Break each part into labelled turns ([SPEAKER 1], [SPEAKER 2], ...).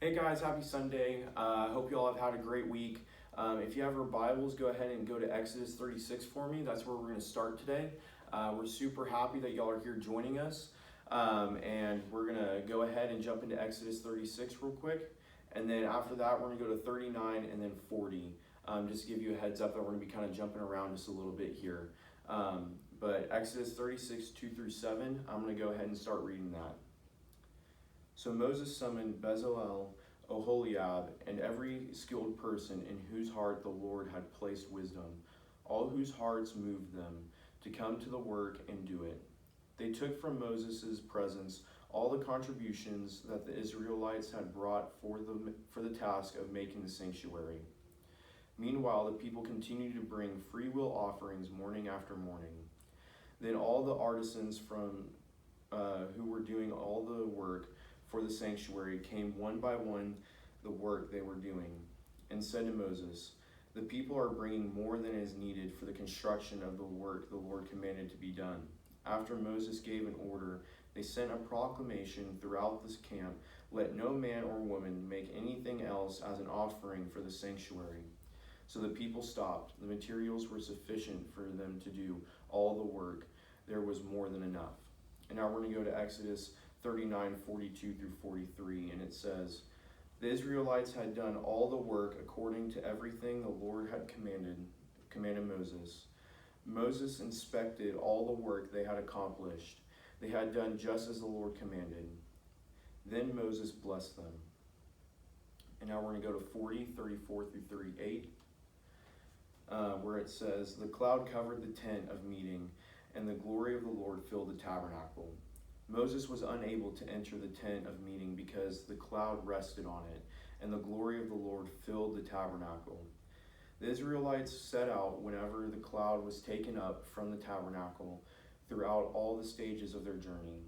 [SPEAKER 1] Hey guys, happy Sunday. Hope you all have had a great week. If you have your Bibles, go ahead and go to Exodus 36 for me. That's where we're going to start today. We're super happy that y'all are here joining us. And we're going to go ahead and jump into Exodus 36 real quick. And then after that, we're going to go to 39 and then 40. Just to give you a heads up that we're going to be kind of jumping around just a little bit here. But Exodus 36, 2 through 7, I'm going to go ahead and start reading that. So Moses summoned Bezalel, Oholiab, and every skilled person in whose heart the Lord had placed wisdom, all whose hearts moved them, to come to the work and do it. They took from Moses' presence all the contributions that the Israelites had brought for the task of making the sanctuary. Meanwhile, the people continued to bring free will offerings morning after morning. Then all the artisans who were doing all the work for the sanctuary came one by one the work they were doing, and said to Moses, "The people are bringing more than is needed for the construction of the work the Lord commanded to be done." After Moses gave an order, they sent a proclamation throughout this camp, "Let no man or woman make anything else as an offering for the sanctuary." So the people stopped. The materials were sufficient for them to do all the work. There was more than enough. And now we're going to go to Exodus 39, 42 through 43, and it says, "The Israelites had done all the work according to everything the Lord had commanded Moses. Moses inspected all the work they had accomplished. They had done just as the Lord commanded. Then Moses blessed them." And now we're going to go to 40, 34 through 38, where it says, "The cloud covered the tent of meeting, and the glory of the Lord filled the tabernacle. Moses was unable to enter the tent of meeting because the cloud rested on it, and the glory of the Lord filled the tabernacle. The Israelites set out whenever the cloud was taken up from the tabernacle throughout all the stages of their journey.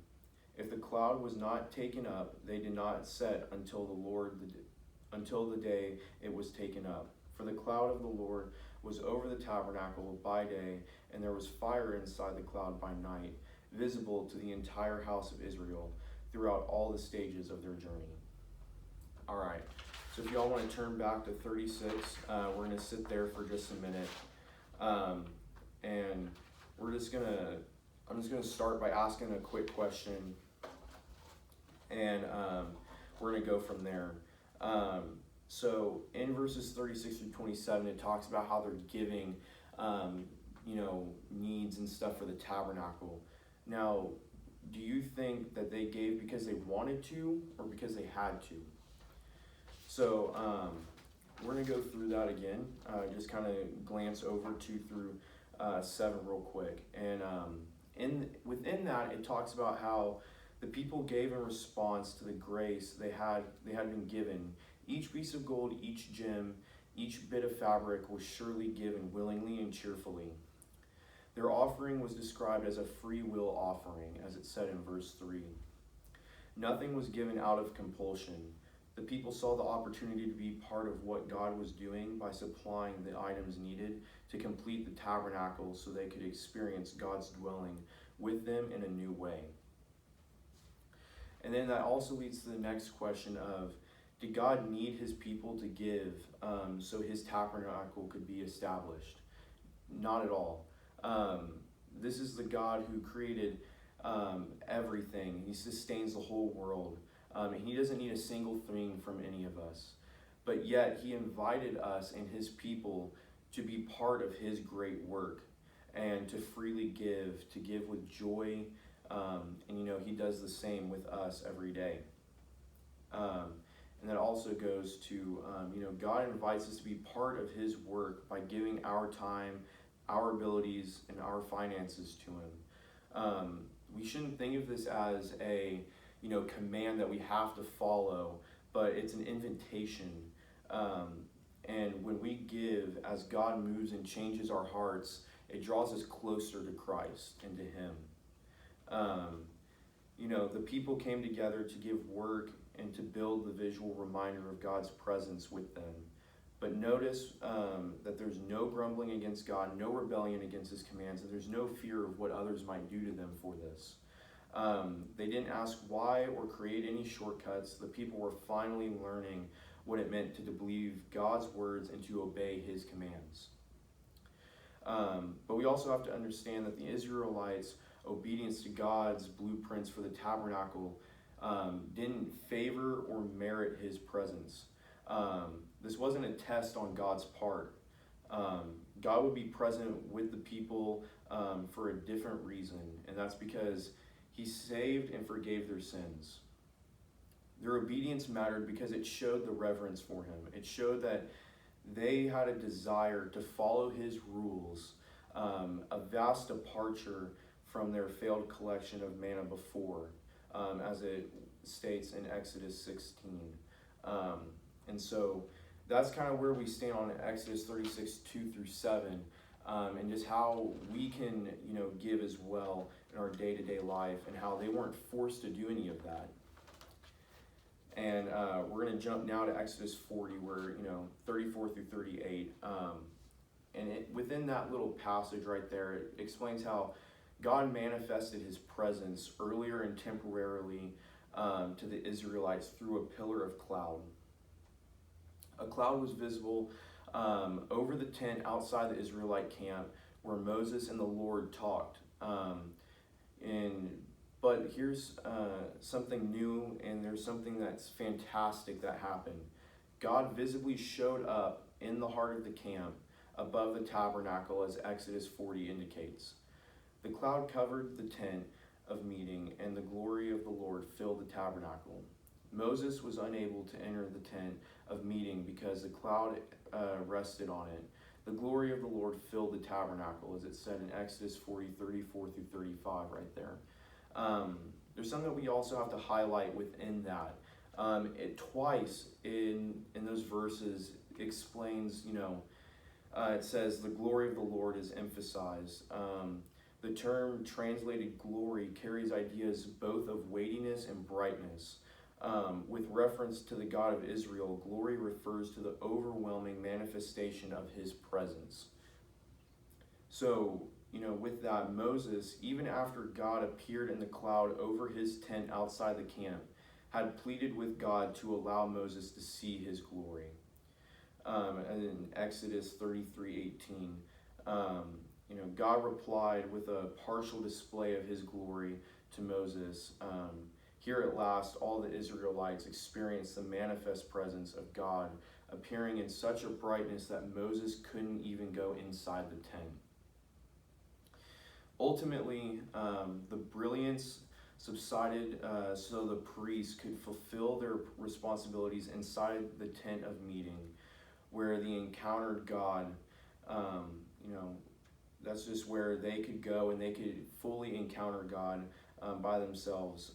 [SPEAKER 1] If the cloud was not taken up, they did not set until the day it was taken up. For the cloud of the Lord was over the tabernacle by day, and there was fire inside the cloud by night, visible to the entire house of Israel throughout all the stages of their journey." All right, so if y'all want to turn back to 36, we're going to sit there for just a minute. And I'm just going to start by asking a quick question, and we're going to go from there. So in verses 36 through 27, it talks about how they're giving, needs and stuff for the tabernacle. Now, do you think that they gave because they wanted to or because they had to? So we're going to go through that again, just kind of glance over 2 through 7 real quick. And within that, it talks about how the people gave in response to the grace they had been given. Each piece of gold, each gem, each bit of fabric was surely given willingly and cheerfully. Their offering was described as a free will offering, as it said in verse 3. Nothing was given out of compulsion. The people saw the opportunity to be part of what God was doing by supplying the items needed to complete the tabernacle so they could experience God's dwelling with them in a new way. And then that also leads to the next question of, did God need his people to give so his tabernacle could be established? Not at all. This is the God who created everything. He sustains the whole world. He doesn't need a single thing from any of us. But yet he invited us and his people to be part of his great work and to freely give, to give with joy. And he does the same with us every day. And that also goes to, God invites us to be part of his work by giving our time, our abilities, and our finances to him. We shouldn't think of this as a, command that we have to follow, but it's an invitation. And when we give, as God moves and changes our hearts, it draws us closer to Christ and to him. The people came together to give work and to build the visual reminder of God's presence with them. But notice that there's no grumbling against God, no rebellion against his commands, and there's no fear of what others might do to them for this. They didn't ask why or create any shortcuts. The people were finally learning what it meant to believe God's words and to obey his commands. But we also have to understand that the Israelites' obedience to God's blueprints for the tabernacle didn't favor or merit his presence. This wasn't a test on God's part. God would be present with the people for a different reason, and that's because he saved and forgave their sins. Their obedience mattered because it showed the reverence for him. It showed that they had a desire to follow his rules, a vast departure from their failed collection of manna before, as it states in Exodus 16. And so that's kind of where we stand on Exodus 36, 2 through 7, and just how we can, give as well in our day-to-day life, and how they weren't forced to do any of that. And we're going to jump now to Exodus 40, where, 34 through 38. And within that little passage right there, it explains how God manifested his presence earlier and temporarily to the Israelites through a pillar of cloud. A cloud was visible over the tent outside the Israelite camp where Moses and the Lord talked. But here's something new, and there's something that's fantastic that happened. God visibly showed up in the heart of the camp above the tabernacle, as Exodus 40 indicates. The cloud covered the tent of meeting, and the glory of the Lord filled the tabernacle. Moses was unable to enter the tent of meeting because the cloud rested on it. The glory of the Lord filled the tabernacle, as it said in Exodus 40, 34 through 35 right there. There's something that we also have to highlight within that. It twice in those verses explains, it says the glory of the Lord is emphasized. The term translated glory carries ideas both of weightiness and brightness. With reference to the God of Israel, glory refers to the overwhelming manifestation of his presence. So, with that, Moses, even after God appeared in the cloud over his tent outside the camp, had pleaded with God to allow Moses to see his glory. And in Exodus 33:18, God replied with a partial display of his glory to Moses. Here at last, all the Israelites experienced the manifest presence of God, appearing in such a brightness that Moses couldn't even go inside the tent. Ultimately, the brilliance subsided so the priests could fulfill their responsibilities inside the tent of meeting, where they encountered God. That's just where they could go and they could fully encounter God by themselves.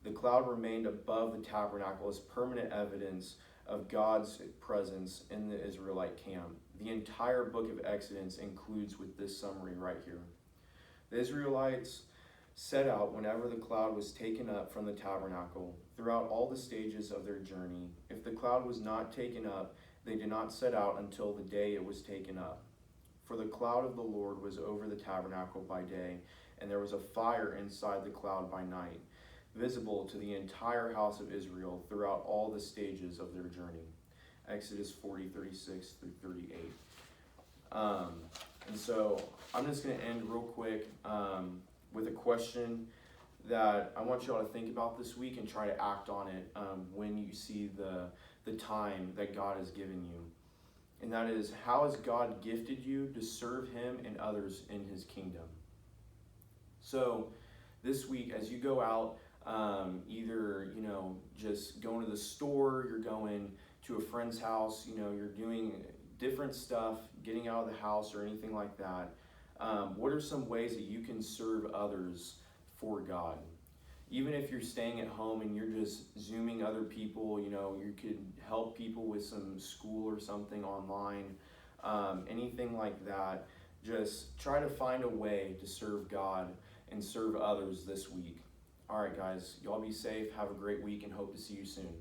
[SPEAKER 1] The cloud remained above the tabernacle as permanent evidence of God's presence in the Israelite camp. The entire book of Exodus includes with this summary right here. The Israelites set out whenever the cloud was taken up from the tabernacle throughout all the stages of their journey. If the cloud was not taken up, they did not set out until the day it was taken up. For the cloud of the Lord was over the tabernacle by day, and there was a fire inside the cloud by night, visible to the entire house of Israel throughout all the stages of their journey. Exodus 40, 36 through 38. And so I'm just going to end real quick with a question that I want you all to think about this week and try to act on it when you see the time that God has given you. And that is, how has God gifted you to serve him and others in his kingdom? So this week, as you go out, either, just going to the store, you're going to a friend's house, you're doing different stuff, getting out of the house or anything like that. What are some ways that you can serve others for God? Even if you're staying at home and you're just Zooming other people, you could help people with some school or something online, anything like that. Just try to find a way to serve God and serve others this week. All right, guys, y'all be safe. Have a great week and hope to see you soon.